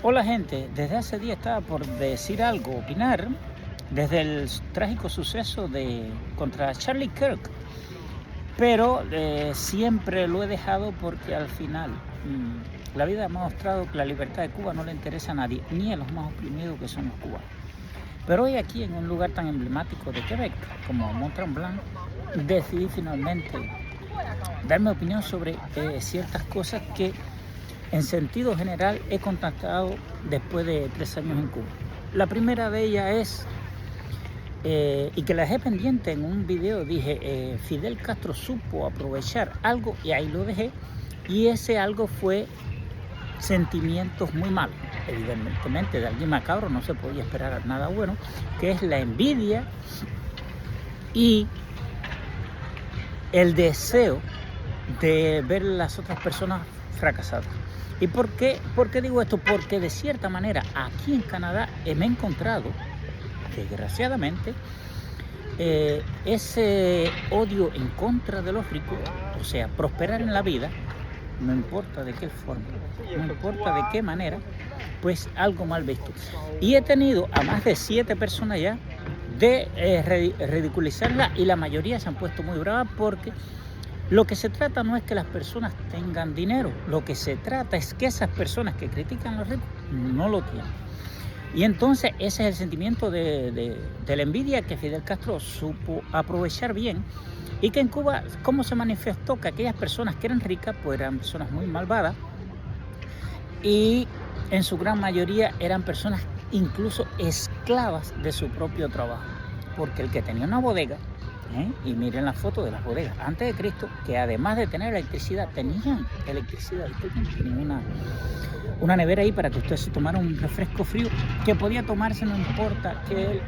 Hola gente, desde hace días estaba por decir algo, opinar, desde el trágico suceso contra Charlie Kirk, pero siempre lo he dejado porque al final la vida ha mostrado que la libertad de Cuba no le interesa a nadie, ni a los más oprimidos que son los cubanos. Pero hoy aquí en un lugar tan emblemático de Quebec como Mont-Tremblant, decidí finalmente dar mi opinión sobre ciertas cosas que en sentido general he contactado después de 3 años en Cuba. La primera de ellas es, y que la dejé pendiente en un video, dije, Fidel Castro supo aprovechar algo y ahí lo dejé, y ese algo fue sentimientos muy malos. Evidentemente de alguien macabro no se podía esperar nada bueno, que es la envidia y el deseo de ver las otras personas fracasadas. ¿Y por qué digo esto? Porque de cierta manera aquí en Canadá me he encontrado, desgraciadamente, ese odio en contra de los ricos, o sea, prosperar en la vida, no importa de qué forma, no importa de qué manera, pues algo mal visto. Y he tenido a más de 7 personas ya de ridiculizarla, y la mayoría se han puesto muy bravas porque lo que se trata no es que las personas tengan dinero, lo que se trata es que esas personas que critican a los ricos no lo tienen. Y entonces ese es el sentimiento de la envidia que Fidel Castro supo aprovechar bien, y que en Cuba, ¿cómo se manifestó? Que aquellas personas que eran ricas, pues eran personas muy malvadas, y en su gran mayoría eran personas incluso esclavas de su propio trabajo, porque el que tenía una bodega, y miren la foto de las bodegas antes de Cristo, que además de tener electricidad, tenían una nevera ahí para que usted se tomara un refresco frío, que podía tomarse no importa qué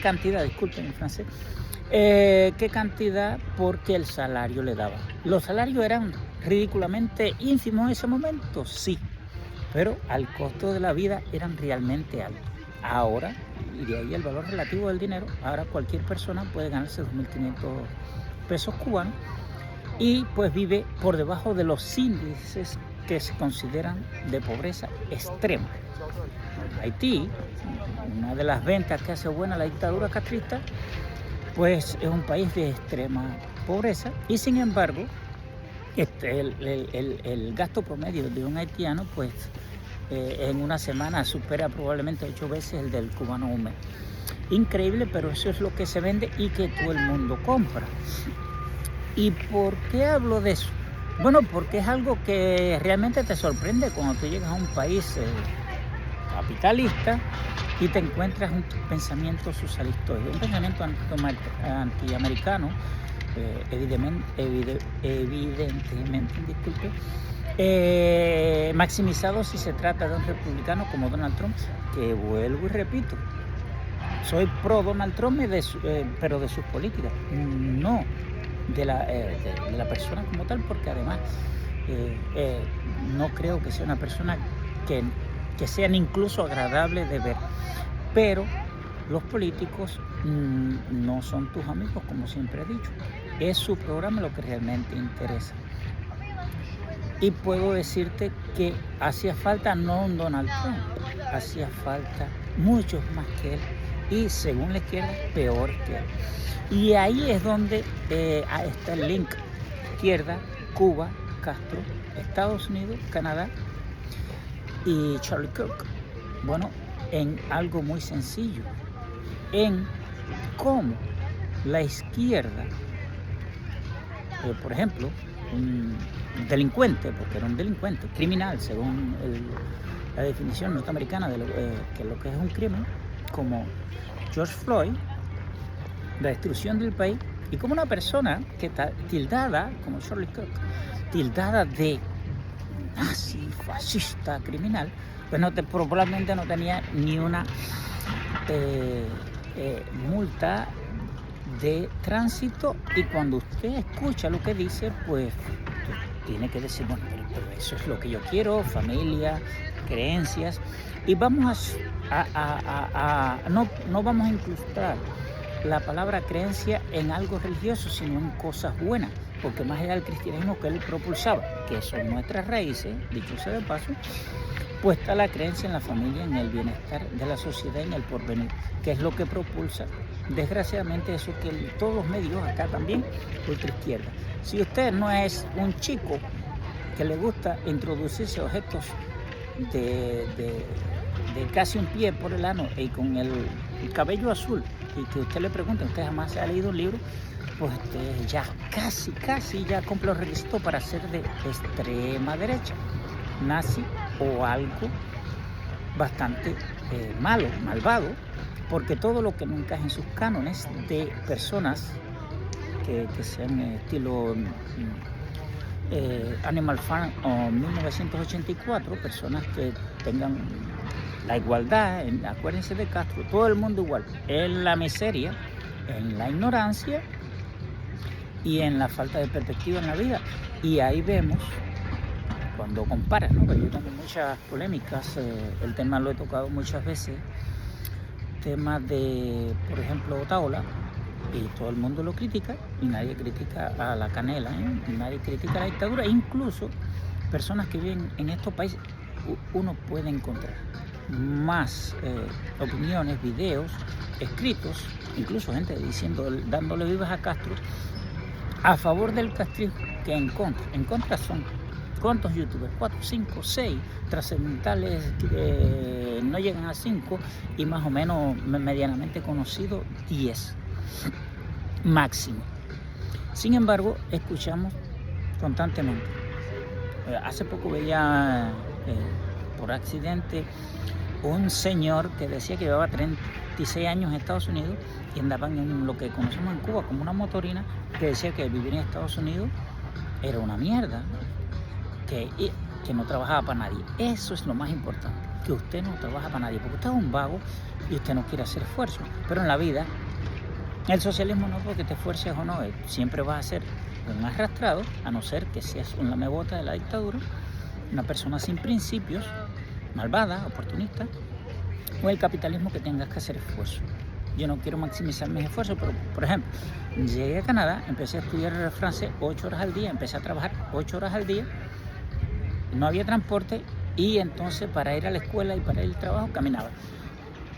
cantidad, disculpen en francés, qué cantidad, porque el salario le daba. Los salarios eran ridículamente ínfimos en ese momento, sí, pero al costo de la vida eran realmente altos. Ahora, y de ahí el valor relativo del dinero, ahora cualquier persona puede ganarse 2.500 pesos cubanos y pues vive por debajo de los índices que se consideran de pobreza extrema. Haití, una de las ventas que hace buena la dictadura castrista, pues es un país de extrema pobreza, y sin embargo el gasto promedio de un haitiano, pues en una semana supera probablemente 8 veces el del cubano un mes. Increíble, pero eso es lo que se vende y que todo el mundo compra. ¿Y por qué hablo de eso? Bueno, porque es algo que realmente te sorprende cuando tú llegas a un país capitalista y te encuentras un pensamiento socialista, un pensamiento antiamericano, evidentemente, disculpe, maximizado si se trata de un republicano como Donald Trump, que vuelvo y repito, soy pro Donald Trump, pero de sus políticas, no de la persona como tal, porque además no creo que sea una persona que sean incluso agradables de ver. Pero los políticos no son tus amigos, como siempre he dicho. Es su programa lo que realmente interesa. Y puedo decirte que hacía falta no un Donald Trump, hacía falta muchos más que él, y según la izquierda, peor que él. Y ahí es donde está el link: izquierda, Cuba, Castro, Estados Unidos, Canadá y Charlie Kirk. Bueno, en algo muy sencillo, en cómo la izquierda, por ejemplo, un delincuente, porque era un delincuente, criminal, según la definición norteamericana de lo que es un crimen, como George Floyd, la destrucción del país, y como una persona que está tildada, como Charlie Kirk, tildada de nazi, fascista, criminal, pues probablemente no tenía ni una multa de tránsito. Y cuando usted escucha lo que dice, pues tiene que decir, bueno, pero eso es lo que yo quiero, familia, creencias, y vamos no vamos a incrustar la palabra creencia en algo religioso, sino en cosas buenas, porque más allá del cristianismo que él propulsaba, que son nuestras raíces, dicho sea de paso, puesta la creencia en la familia, en el bienestar de la sociedad, en el porvenir, que es lo que propulsa, desgraciadamente, eso que todos los medios acá también, ultraizquierda. Si usted no es un chico que le gusta introducirse objetos de casi un pie por el ano y con el cabello azul, y que usted le pregunte, ¿usted jamás se ha leído un libro? Pues ya casi ya cumple los requisitos para ser de extrema derecha, nazi o algo bastante malvado, porque todo lo que no encaja en sus cánones de personas que sean estilo Animal Farm o 1984, personas que tengan la igualdad, acuérdense de Castro, todo el mundo igual, en la miseria, en la ignorancia y en la falta de perspectiva en la vida. Y ahí vemos, cuando comparas, ¿no? Yo tengo muchas polémicas, el tema lo he tocado muchas veces, temas de, por ejemplo, Otaola, y todo el mundo lo critica, y nadie critica a la canela, y nadie critica a la dictadura, incluso personas que viven en estos países, uno puede encontrar más opiniones, videos, escritos, incluso gente diciendo, dándole vivas a Castro, a favor del castrismo que en contra. En contra son ¿cuántos youtubers? 4, 5, 6 trascendentales que no llegan a 5 y más o menos medianamente conocidos 10 máximo. Sin embargo, escuchamos constantemente. Hace poco veía por accidente un señor que decía que llevaba 36 años en Estados Unidos y andaban en lo que conocemos en Cuba como una motorina, que decía que vivir en Estados Unidos era una mierda, que no trabajaba para nadie. Eso es lo más importante, que usted no trabaja para nadie, porque usted es un vago y usted no quiere hacer esfuerzo. Pero en la vida, el socialismo no es porque te esfuerces o no, siempre vas a ser un arrastrado, a no ser que seas un lamebota de la dictadura, una persona sin principios, malvada, oportunista, o el capitalismo que tengas que hacer esfuerzo. Yo no quiero maximizar mis esfuerzos, pero, por ejemplo, llegué a Canadá, empecé a estudiar francés 8 horas al día, empecé a trabajar 8 horas al día, no había transporte y entonces para ir a la escuela y para ir al trabajo caminaba.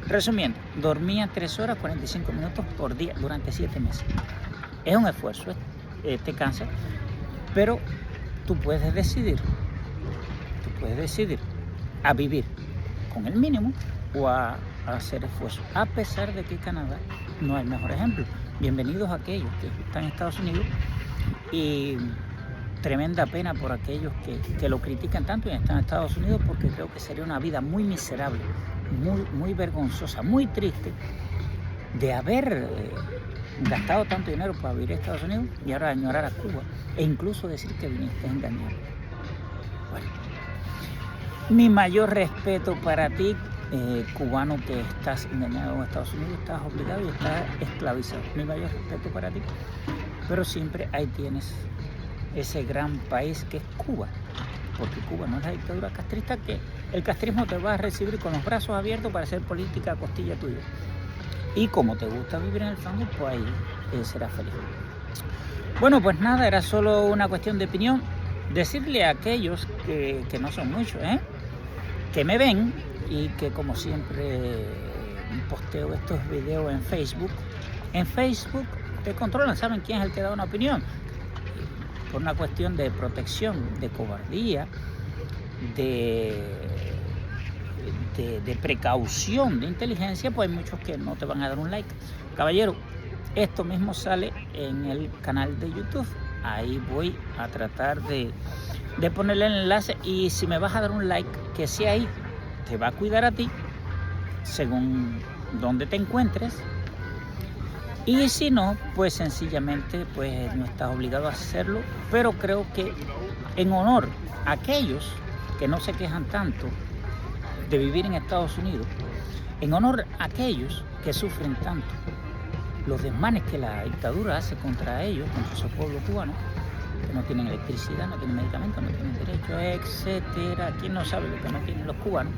Resumiendo, dormía 3 horas 45 minutos por día durante 7 meses. Es un esfuerzo, te cansa, pero tú puedes decidir a vivir con el mínimo o a hacer esfuerzo, a pesar de que Canadá no es el mejor ejemplo. Bienvenidos a aquellos que están en Estados Unidos y tremenda pena por aquellos que lo critican tanto y están en Estados Unidos, porque creo que sería una vida muy miserable, muy vergonzosa, muy triste de haber gastado tanto dinero para vivir en Estados Unidos y ahora añorar a Cuba e incluso decir que viniste engañado. Bueno, mi mayor respeto para ti, cubano que estás engañado en Estados Unidos, estás obligado y estás esclavizado. Mi mayor respeto para ti, pero siempre ahí tienes ese gran país que es Cuba, porque Cuba no es la dictadura castrista, que el castrismo te va a recibir con los brazos abiertos para hacer política a costilla tuya. Y como te gusta vivir en el fango, pues ahí serás feliz. Bueno, pues nada, era solo una cuestión de opinión. Decirle a aquellos que no son muchos, que me ven y que como siempre posteo estos videos en Facebook. En Facebook te controlan, saben quién es el que da una opinión. Por una cuestión de protección, de cobardía, de precaución, de inteligencia, pues hay muchos que no te van a dar un like. Caballero, esto mismo sale en el canal de YouTube. Ahí voy a tratar de ponerle el enlace, y si me vas a dar un like, que sea ahí, te va a cuidar a ti según donde te encuentres, y si no, pues sencillamente pues no estás obligado a hacerlo, pero creo que en honor a aquellos que no se quejan tanto de vivir en Estados Unidos, en honor a aquellos que sufren tanto los desmanes que la dictadura hace contra ellos, contra su pueblo cubano, que no tienen electricidad, no tienen medicamentos, no tienen derechos, etcétera. ¿Quién no sabe lo que no tienen los cubanos?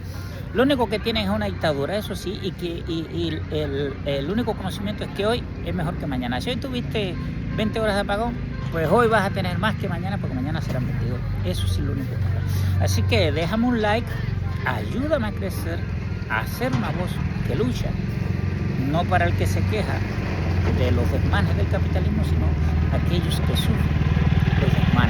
Lo único que tienen es una dictadura, eso sí, y el único conocimiento es que hoy es mejor que mañana. Si hoy tuviste 20 horas de apagón, pues hoy vas a tener más que mañana, porque mañana serán 22. Eso sí es lo único que pasa. Así que déjame un like, ayúdame a crecer, a ser una voz que lucha, no para el que se queja de los desmanes del capitalismo, sino aquellos que sufren los desmanes